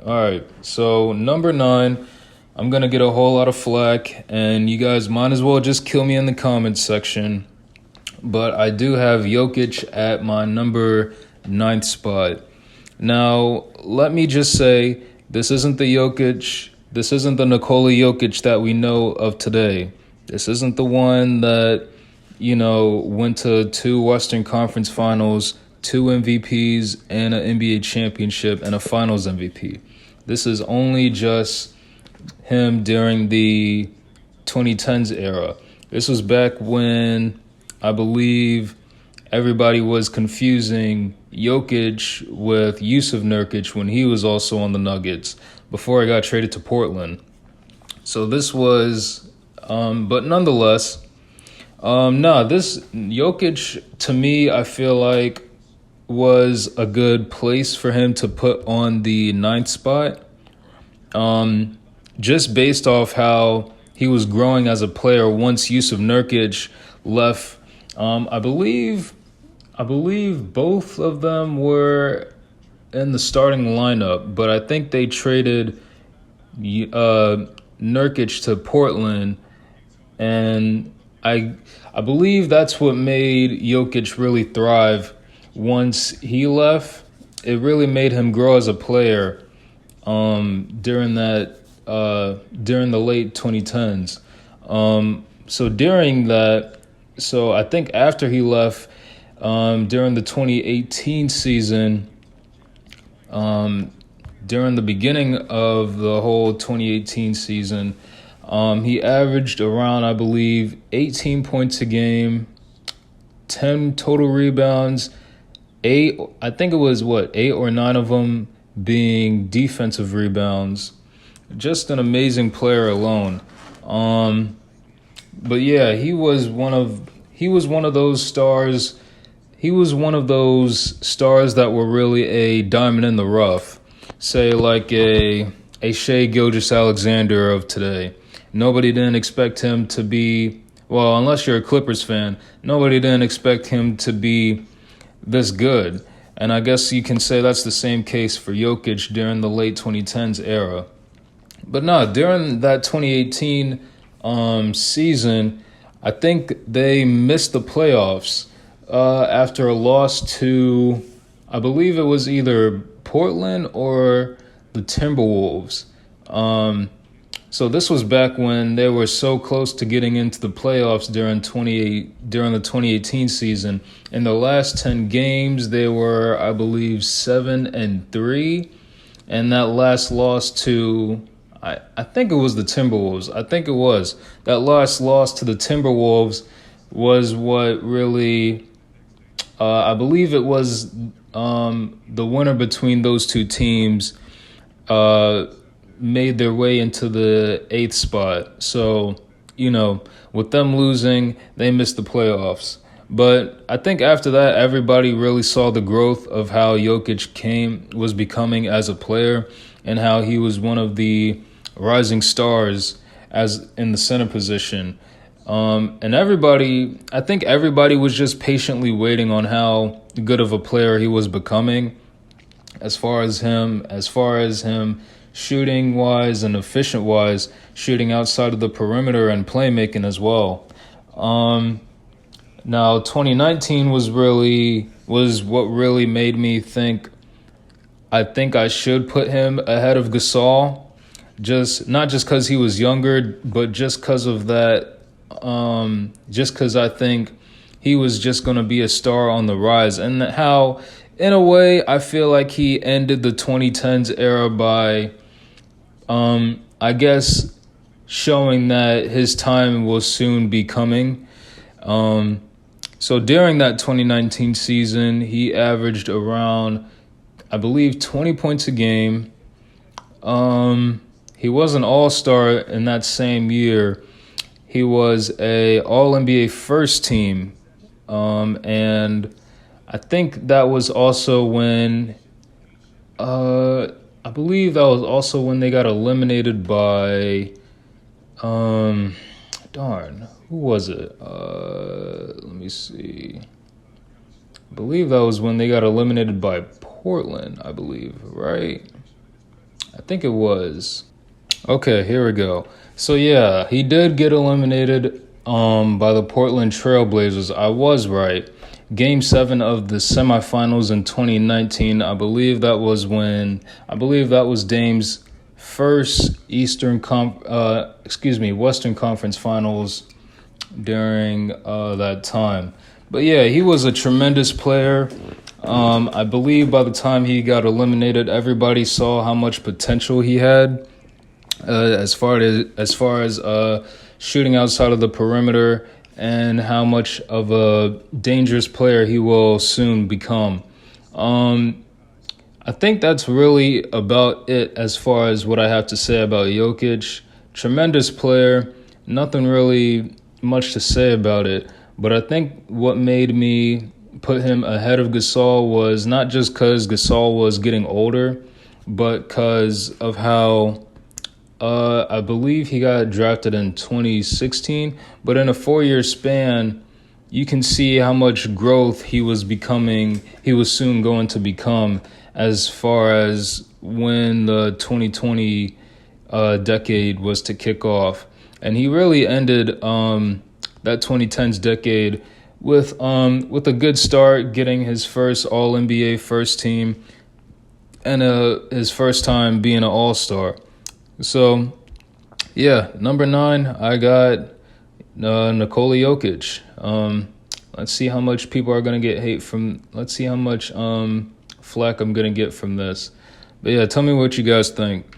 All right, so number 9, I'm gonna get a whole lot of flack, and you guys might as well just kill me in the comments section. But I do have Jokic at my number ninth spot. Now, let me just say, this isn't this isn't the Nikola Jokic that we know of today. This isn't the one that, went to 2 Western Conference Finals, 2 MVPs, and an NBA championship and a Finals MVP. This is only just him during the 2010s era. This was back when I believe everybody was confusing Jokic with Yusuf Nurkic when he was also on the Nuggets before he got traded to Portland. So this was, but nonetheless, this Jokic to me, I feel like was a good place for him to put on the ninth spot. Just based off how he was growing as a player once Yusuf Nurkic left. I believe both of them were in the starting lineup, but I think they traded Nurkic to Portland, and I believe that's what made Jokic really thrive. Once he left, it really made him grow as a player. During the late 2010s. So I think after he left, during the 2018 season, during the beginning of the whole 2018 season, he averaged around, I believe, 18 points a game, 10 total rebounds, I think it was 8 or 9 of them being defensive rebounds. Just an amazing player alone. But yeah, he was one of those stars. He was one of those stars that were really a diamond in the rough. Say like a Shai Gilgeous-Alexander of today. Nobody didn't expect him to be, well, unless you're a Clippers fan, nobody didn't expect him to be this good. And I guess you can say that's the same case for Jokic during the late 2010s era. But no, during that 2018 season, I think they missed the playoffs after a loss to, I believe it was either Portland or the Timberwolves. So this was back when they were so close to getting into the playoffs during the 2018 season. In the last 10 games, they were, I believe, 7-3, and that last loss to, I think it was the Timberwolves. I think it was that last loss to the Timberwolves was what really, I believe it was the winner between those two teams. Made their way into the 8th spot. So, with them losing, they missed the playoffs. But I think after that, everybody really saw the growth of how Jokic was becoming as a player and how he was one of the rising stars as in the center position. And I think everybody was just patiently waiting on how good of a player he was becoming as far as him shooting wise and efficient wise, shooting outside of the perimeter and playmaking as well. Now 2019 was what really made me think I should put him ahead of Gasol. Not just because he was younger, but just because of that. Just because I think he was just going to be a star on the rise, and how, in a way, I feel like he ended the 2010s era by, I guess, showing that his time will soon be coming. So during that 2019 season, he averaged around, I believe, 20 points a game. He was an all-star in that same year. He was a All-NBA first team. And I think that was also when, I believe that was also when they got eliminated by, who was it? Let me see. I believe that was when they got eliminated by Portland, I believe, right? think it was. Okay, here we go. So yeah, he did get eliminated by the Portland Trailblazers. I was right. Game 7 of the semifinals in 2019. I believe that was Dame's first Western Conference Finals during that time. But yeah, he was a tremendous player. I believe by the time he got eliminated, everybody saw how much potential he had as far as shooting outside of the perimeter and how much of a dangerous player he will soon become. I think that's really about it as far as what I have to say about Jokic. Tremendous player, nothing really much to say about it. But I think what made me put him ahead of Gasol was not just because Gasol was getting older, but because of how I believe he got drafted in 2016. But in a 4-year span, you can see how much growth he was soon going to become as far as when the 2020 decade was to kick off. And he really ended that 2010s decade with a good start, getting his first All-NBA first team and his first time being an All-Star. So, yeah, number 9, I got Nikola Jokic. Let's see how much people are going to get hate from. Let's see how much flack I'm going to get from this. But yeah, tell me what you guys think.